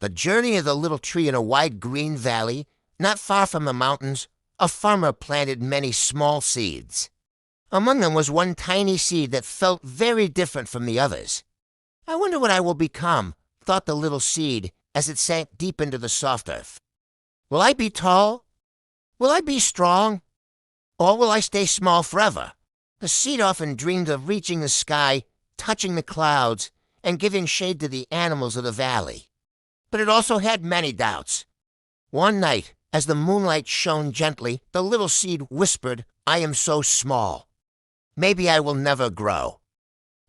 The journey of the little tree in a wide green valley, not far from the mountains, a farmer planted many small seeds. Among them was one tiny seed that felt very different from the others. I wonder what I will become, thought the little seed as it sank deep into the soft earth. Will I be tall? Will I be strong? Or will I stay small forever? The seed often dreamed of reaching the sky, touching the clouds, and giving shade to the animals of the valley. But it also had many doubts. One night, as the moonlight shone gently, the little seed whispered, "I am so small. Maybe I will never grow.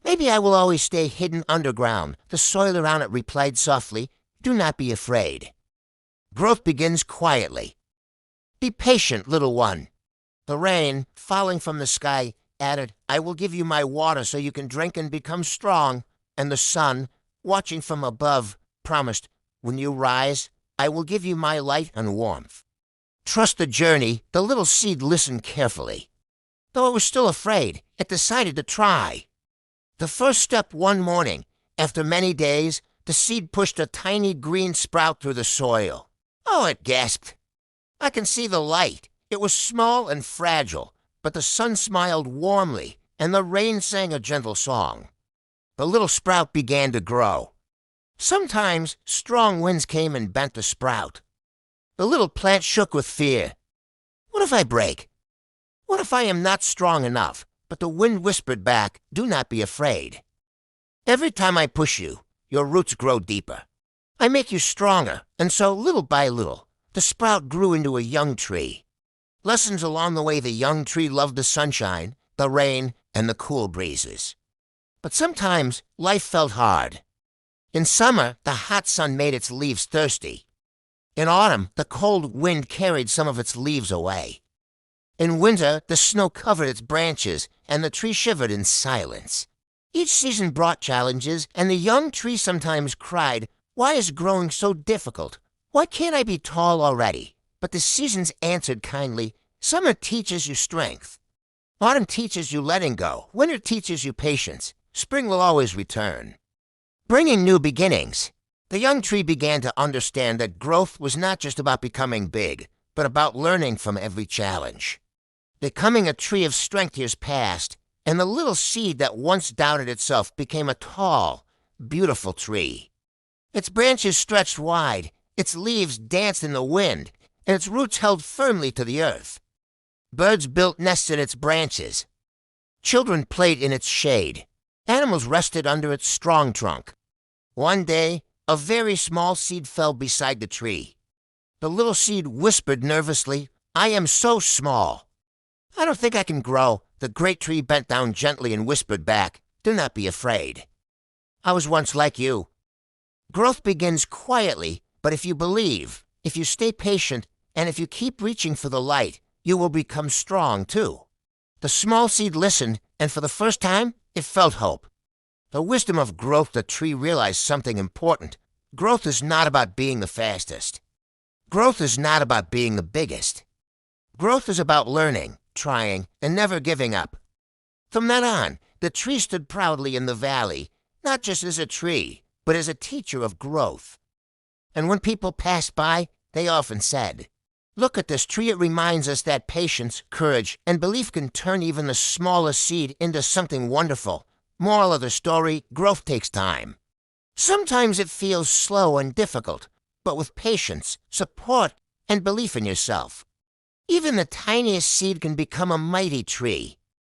Maybe I will always stay hidden underground." The soil around it replied softly, "Do not be afraid. Growth begins quietly. Be patient, little one." The rain, falling from the sky, added, "I will give you my water so you can drink and become strong." And the sun, watching from above, promised, "When you rise, I will give you my light and warmth." Trust the journey, the little seed listened carefully. Though it was still afraid, it decided to try. The first step one morning, after many days, the seed pushed a tiny green sprout through the soil. "Oh," it gasped. "I can see the light." It was small and fragile, but the sun smiled warmly, and the rain sang a gentle song. The little sprout began to grow. Sometimes strong winds came and bent the sprout. The little plant shook with fear. What if I break? What if I am not strong enough? But the wind whispered back, "Do not be afraid. Every time I push you, your roots grow deeper. I make you stronger." And so, little by little, the sprout grew into a young tree. Lessons along the way, the young tree loved the sunshine, the rain, and the cool breezes. But sometimes life felt hard. In summer, the hot sun made its leaves thirsty. In autumn, the cold wind carried some of its leaves away. In winter, the snow covered its branches, and the tree shivered in silence. Each season brought challenges, and the young tree sometimes cried, "Why is growing so difficult? Why can't I be tall already?" But the seasons answered kindly, "Summer teaches you strength. Autumn teaches you letting go. Winter teaches you patience. Spring will always return." Bringing new beginnings, the young tree began to understand that growth was not just about becoming big, but about learning from every challenge. Becoming a tree of strength years passed, and the little seed that once doubted itself became a tall, beautiful tree. Its branches stretched wide, its leaves danced in the wind, and its roots held firmly to the earth. Birds built nests in its branches. Children played in its shade. Animals rested under its strong trunk. One day, a very small seed fell beside the tree. The little seed whispered nervously, "I am so small. I don't think I can grow." The great tree bent down gently and whispered back, "Do not be afraid. I was once like you." Growth begins quietly, but if you believe, if you stay patient, and if you keep reaching for the light, you will become strong too. The small seed listened, and for the first time, it felt hope. The wisdom of growth, the tree realized something important. Growth is not about being the fastest. Growth is not about being the biggest. Growth is about learning, trying, and never giving up. From then on, the tree stood proudly in the valley, not just as a tree, but as a teacher of growth. And when people passed by, they often said, "Look at this tree. It reminds us that patience, courage, and belief can turn even the smallest seed into something wonderful." Moral of the story, growth takes time. Sometimes it feels slow and difficult, but with patience, support, and belief in yourself, even the tiniest seed can become a mighty tree.